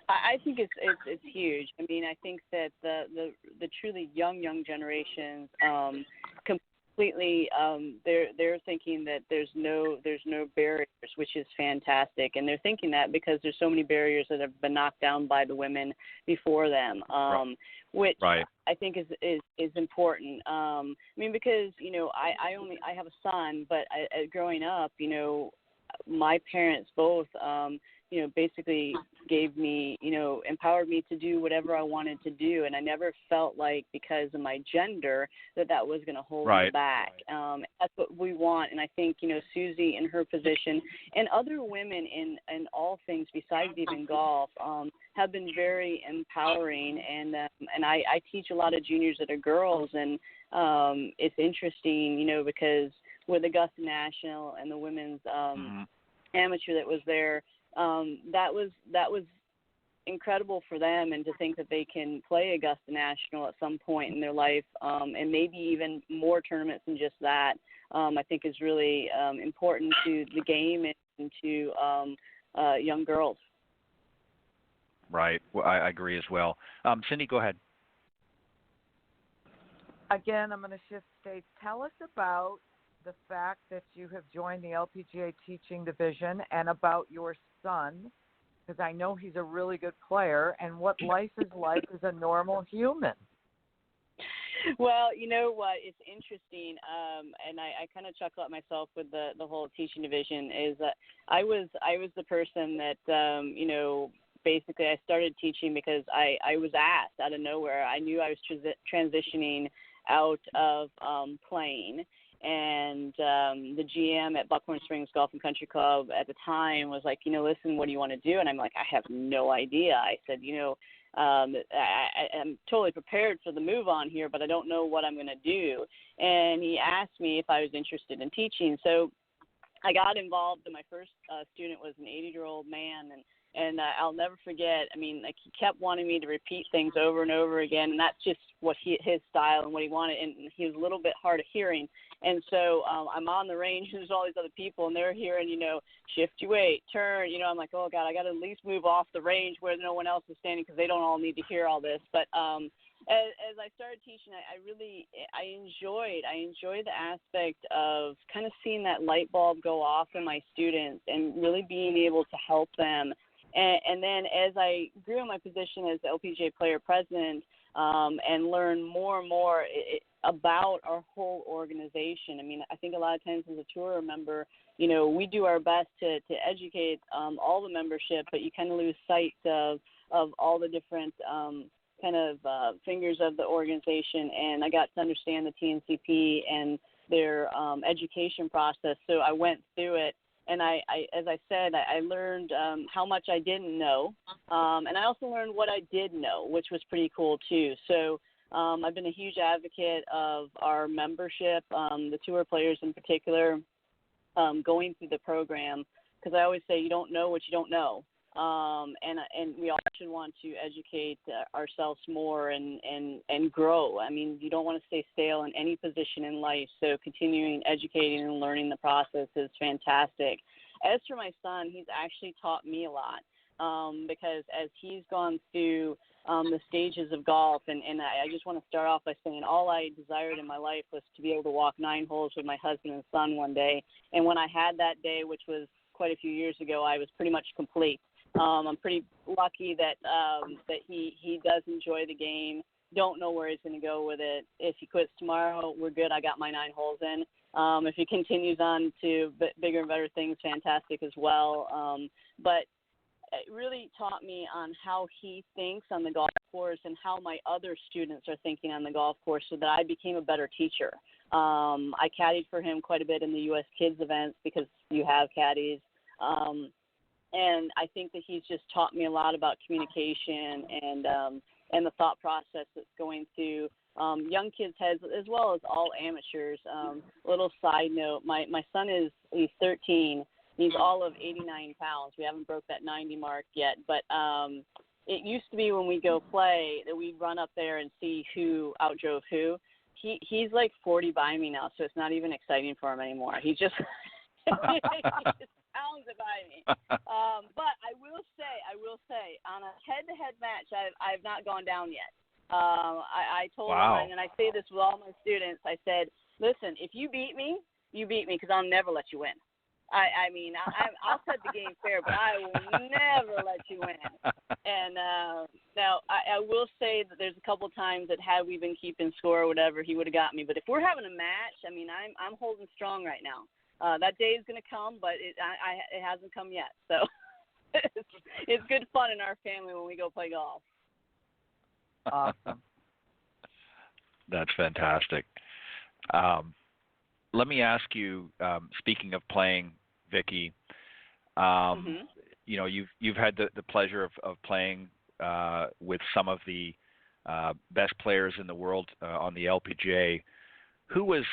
I think it's huge. I mean, I think that the truly young generations completely they're thinking that there's no barriers, which is fantastic, and they're thinking that because there's so many barriers that have been knocked down by the women before them, which right. I think is important. I mean, because I have a son, but growing up, my parents both basically gave me, empowered me to do whatever I wanted to do. And I never felt like because of my gender that was going to hold me back. That's what we want. And I think, Susie in her position and other women in all things besides even golf have been very empowering. And I teach a lot of juniors that are girls. And it's interesting, because with Augusta National and the women's amateur that was there, that was incredible for them, and to think that they can play Augusta National at some point in their life, and maybe even more tournaments than just that, I think is really important to the game and to young girls. Right. Well, I agree as well. Cindy, go ahead. Again, I'm going to shift states. Tell us about the fact that you have joined the LPGA teaching division and about your son, because I know he's a really good player, and what life is like as a normal human. Well, you know what? It's interesting, and I kind of chuckle at myself with the whole teaching division. Is that I was the person that basically I started teaching because I was asked out of nowhere. I knew I was transitioning out of playing. And the GM at Buckhorn Springs Golf and Country Club at the time was like, listen, what do you want to do? And I'm like, I have no idea. I said, I'm totally prepared for the move on here, but I don't know what I'm going to do. And he asked me if I was interested in teaching. So I got involved, and my first student was an 80-year-old man, and I'll never forget. I mean, like, he kept wanting me to repeat things over and over again, and that's just what his style and what he wanted. And he was a little bit hard of hearing, and so I'm on the range, and there's all these other people, and they're hearing, shift your weight, turn. I'm like, oh God, I got to at least move off the range where no one else is standing, because they don't all need to hear all this. But as I started teaching, I enjoyed the aspect of kind of seeing that light bulb go off in my students and really being able to help them. And then as I grew in my position as the LPGA player president and learned more and more about our whole organization, I mean, I think a lot of times as a tour member, we do our best to educate all the membership, but you kind of lose sight of all the different fingers of the organization. And I got to understand the TNCP and their education process, so I went through it. And as I said, I learned how much I didn't know, and I also learned what I did know, which was pretty cool too. So I've been a huge advocate of our membership, the tour players in particular, going through the program, because I always say you don't know what you don't know, and we all should want to educate ourselves more and grow. I mean, you don't want to stay stale in any position in life, so continuing educating and learning the process is fantastic. As for my son, he's actually taught me a lot, because as he's gone through the stages of golf, and I just want to start off by saying all I desired in my life was to be able to walk 9 holes with my husband and son one day, and when I had that day, which was quite a few years ago, I was pretty much complete. I'm pretty lucky that he does enjoy the game. Don't know where he's going to go with it. If he quits tomorrow, we're good. I got my 9 holes in. If he continues on to bigger and better things, fantastic as well. But it really taught me on how he thinks on the golf course and how my other students are thinking on the golf course, so that I became a better teacher. I caddied for him quite a bit in the U.S. Kids events, because you have caddies. And I think that he's just taught me a lot about communication and the thought process that's going through young kids' heads, as well as all amateurs. Little side note, my son he's 13. He's all of 89 pounds. We haven't broke that 90 mark yet, but it used to be when we go play that we'd run up there and see who outdrove who. He's like 40 by me now, so it's not even exciting for him anymore. He just he just pounds it by me. But I will say, on a head-to-head match, I've not gone down yet. I told him, and I say this with all my students. I said, listen, if you beat me, because I'll never let you win. I mean, I'll set the game fair, but I will never let you win. And now I will say that there's a couple times that had we been keeping score or whatever, he would have got me. But if we're having a match, I mean, I'm holding strong right now. That day is going to come, but it hasn't come yet. So it's good fun in our family when we go play golf. Awesome. That's fantastic. Let me ask you, speaking of playing, Vicki, you know, you've had the pleasure of playing with some of the best players in the world on the LPGA. Who was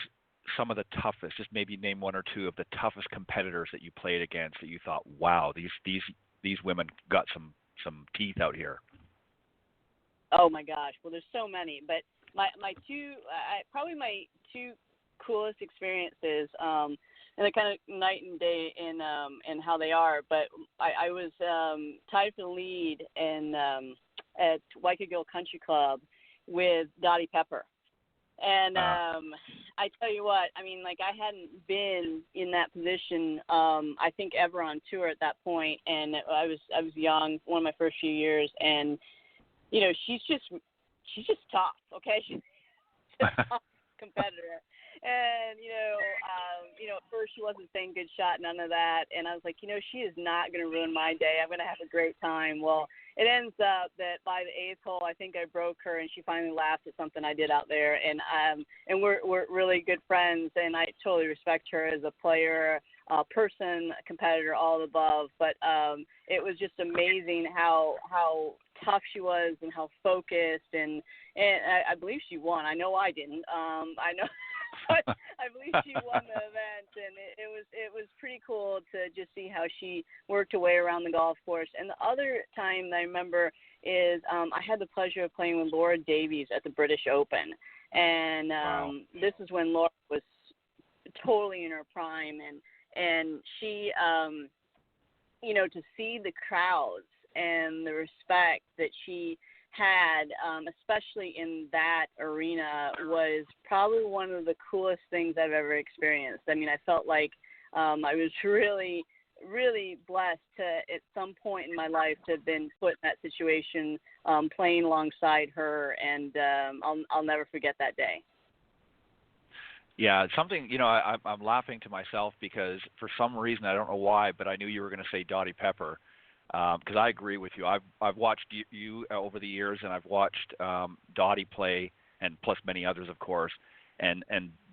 some of the toughest? Just maybe name one or two of the toughest competitors that you played against that you thought, wow, these women got some teeth out here. Oh my gosh, well there's so many, but my two coolest experiences, and they're kind of night and day in how they are. But I was tied for the lead at Waikiki Country Club with Dottie Pepper, and I tell you what, I mean, like I hadn't been in that position, I think ever on tour at that point, and I was young, one of my first few years, and you know she's just tough, okay, she's just a tough competitor. And, you know, at first she wasn't saying good shot, none of that. And I was like, you know, she is not going to ruin my day. I'm going to have a great time. Well, it ends up that by the 8th hole, I think I broke her, and she finally laughed at something I did out there. And we're really good friends, and I totally respect her as a player, person, competitor, all the above. But it was just amazing how tough she was and how focused. And I believe she won. I know I didn't. I know. But I believe she won the event, and it was pretty cool to just see how she worked her way around the golf course. And the other time that I remember is I had the pleasure of playing with Laura Davies at the British Open, and this is when Laura was totally in her prime, and she, you know, to see the crowds and the respect that she had, especially in that arena, was probably one of the coolest things I've ever experienced. I mean, I felt like I was really, really blessed to, at some point in my life, to have been put in that situation, playing alongside her, and I'll never forget that day. Yeah, it's something, you know, I'm laughing to myself because for some reason, I don't know why, but I knew you were going to say Dottie Pepper. Because I agree with you. I've watched you over the years, and I've watched Dottie play, and plus many others, of course. And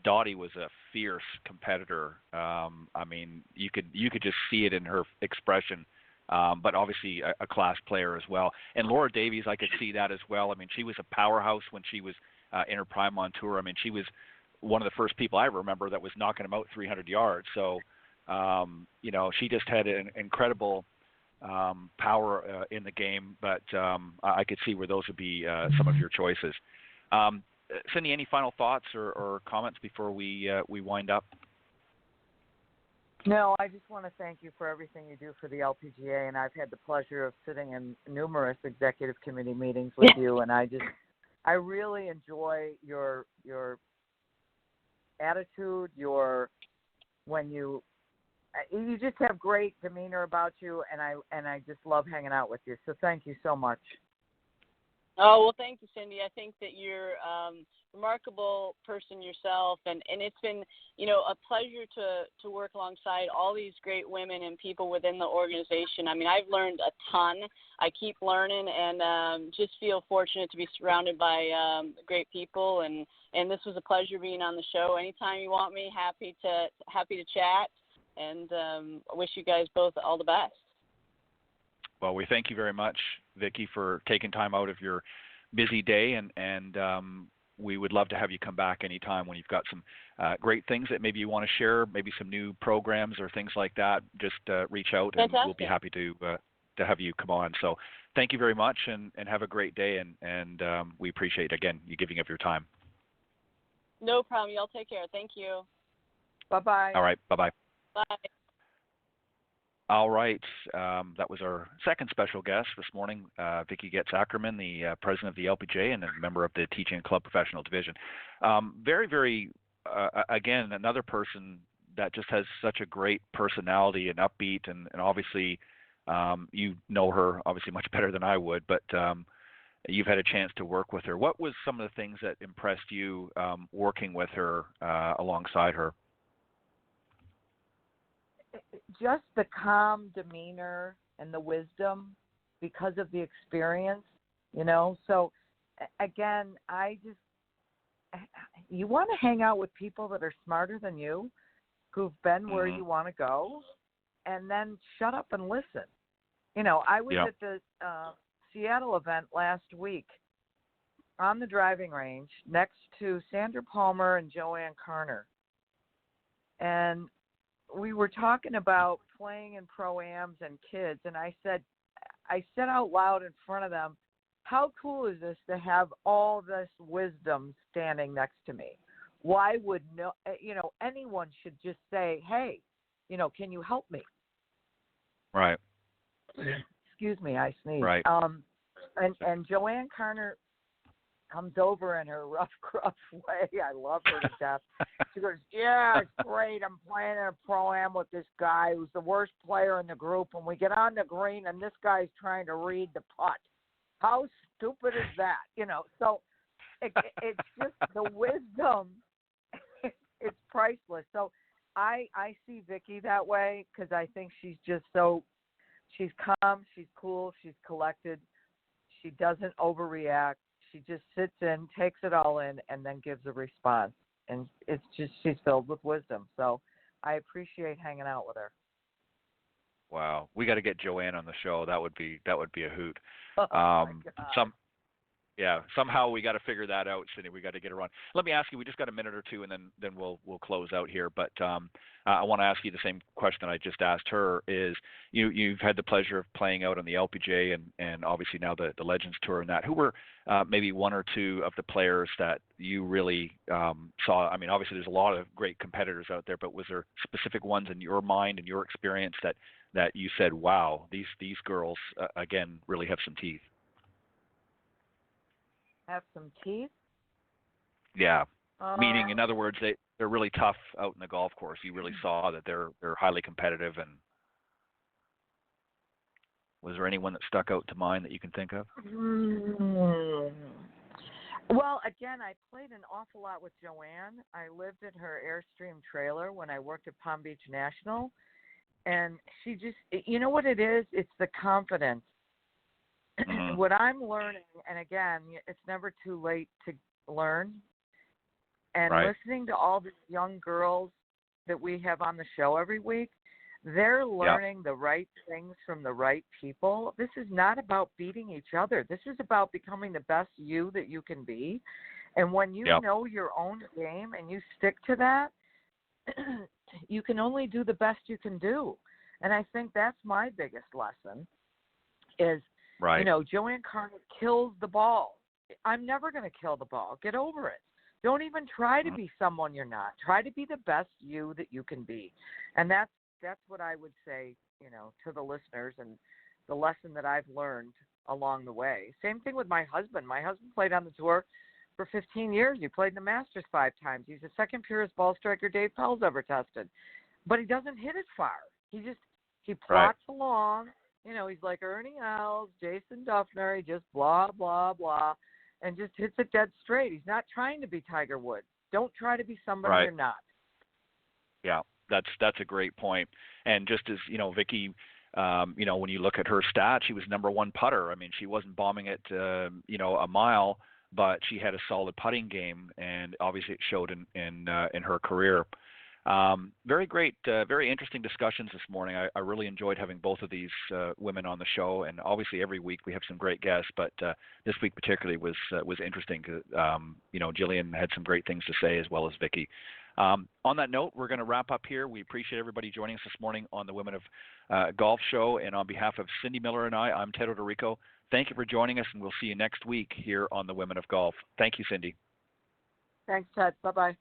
Dottie was a fierce competitor. I mean, you could just see it in her expression. But obviously a class player as well. And Laura Davies, I could see that as well. I mean, she was a powerhouse when she was in her prime on tour. I mean, she was one of the first people I remember that was knocking them out 300 yards. So, you know, she just had an incredible power in the game, but I could see where those would be some of your choices. Cindy, any final thoughts or comments before we wind up? No, I just want to thank you for everything you do for the LPGA, and I've had the pleasure of sitting in numerous executive committee meetings with you, and I really enjoy your attitude, when you just have great demeanor about you, and I just love hanging out with you. So thank you so much. Oh, well, thank you, Cindy. I think that you're a remarkable person yourself, and it's been, you know, a pleasure to work alongside all these great women and people within the organization. I mean, I've learned a ton. I keep learning, and just feel fortunate to be surrounded by great people, and this was a pleasure being on the show. Anytime you want me, happy to chat, and I wish you guys both all the best. Well, we thank you very much, Vicki, for taking time out of your busy day, and we would love to have you come back anytime when you've got some great things that maybe you want to share, maybe some new programs or things like that. Just reach out, and Fantastic. we'll be happy to have you come on. So thank you very much, and have a great day, and we appreciate, again, you giving up your time. No problem. Y'all take care. Thank you. Bye-bye. All right. Bye-bye. Bye. All right. That was our second special guest this morning, Vicki Goetze-Ackerman, the president of the LPGA and a member of the Teaching and Club Professional Division. Very, very, again, another person that just has such a great personality and upbeat, and obviously you know her obviously much better than I would, but you've had a chance to work with her. What was some of the things that impressed you working with her, alongside her? Just the calm demeanor and the wisdom because of the experience, So, again, you want to hang out with people that are smarter than you, who've been where you want to go, and then shut up and listen. I was at the Seattle event last week on the driving range next to Sandra Palmer and Joanne Carner. And we were talking about playing in pro-ams and kids, and I said out loud in front of them, how cool is this to have all this wisdom standing next to me? Why would anyone should just say, hey, can you help me? Right. Excuse me, I sneezed. Right. And Joanne Carner comes over in her rough, gruff way. I love her to death. She goes, yeah, it's great. I'm playing in a pro-am with this guy who's the worst player in the group, and we get on the green, and this guy's trying to read the putt. How stupid is that? So it's just the wisdom. It's priceless. So I see Vicki that way because I think she's calm, she's cool, she's collected. She doesn't overreact. She just sits in, takes it all in, and then gives a response. And it's just, she's filled with wisdom. So I appreciate hanging out with her. Wow, we got to get Joanne on the show. That would be a hoot. Oh my God. Somehow we got to figure that out, Cindy. We got to get her on. Let me ask you. We just got a minute or two, and then we'll close out here. But I want to ask you the same question I just asked her. Is you've had the pleasure of playing out on the LPGA and obviously now the Legends Tour and that. Who were maybe one or two of the players that you really saw? I mean, obviously there's a lot of great competitors out there, but was there specific ones in your mind and your experience that you said, wow, these girls again really have some teeth? Have some teeth? Yeah. Meaning, in other words, they're really tough out in the golf course. You really saw that they're highly competitive. And was there anyone that stuck out to mind that you can think of? Well, again, I played an awful lot with Joanne. I lived in her Airstream trailer when I worked at Palm Beach National. And she just, you know what it is? It's the confidence. What I'm learning, and again, it's never too late to learn, and listening to all the young girls that we have on the show every week, they're learning the right things from the right people. This is not about beating each other. This is about becoming the best you that you can be. And when you know your own game and you stick to that, you can only do the best you can do. And I think that's my biggest lesson is, Joanne Carter kills the ball. I'm never going to kill the ball. Get over it. Don't even try to be someone you're not. Try to be the best you that you can be. And that's what I would say, to the listeners and the lesson that I've learned along the way. Same thing with my husband. My husband played on the tour for 15 years. He played in the Masters 5 times. He's the second purest ball striker Dave Pell's ever tested. But he doesn't hit it far. He plots along. He's like Ernie Els, Jason Duffner. He just blah, blah, blah, and just hits it dead straight. He's not trying to be Tiger Woods. Don't try to be somebody you're not. Yeah, that's a great point. And just as, Vicki, when you look at her stats, she was number one putter. I mean, she wasn't bombing it, a mile, but she had a solid putting game, and obviously it showed in her career. Very great, very interesting discussions this morning. I really enjoyed having both of these women on the show, and obviously every week we have some great guests, but this week particularly was interesting. Jillian had some great things to say, as well as Vicki. On that note, we're going to wrap up here. We appreciate everybody joining us this morning on the Women of Golf show. And on behalf of Cindy Miller and I'm Ted Odorico. Thank you for joining us, and we'll see you next week here on the Women of Golf. Thank you, Cindy. Thanks, Ted. Bye-bye.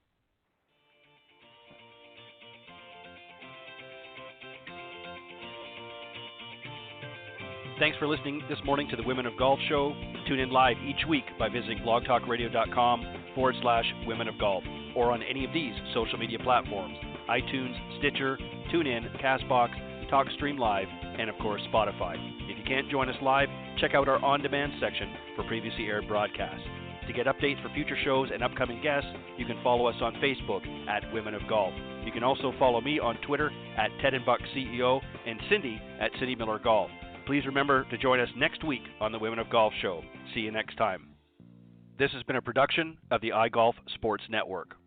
Thanks for listening this morning to the Women of Golf show. Tune in live each week by visiting blogtalkradio.com/Women of Golf or on any of these social media platforms: iTunes, Stitcher, TuneIn, CastBox, TalkStream Live, and of course Spotify. If you can't join us live, check out our on-demand section for previously aired broadcasts. To get updates for future shows and upcoming guests, you can follow us on Facebook at Women of Golf. You can also follow me on Twitter at Ted and Buck CEO and Cindy at Cindy Miller Golf. Please remember to join us next week on the Women of Golf show. See you next time. This has been a production of the iGolf Sports Network.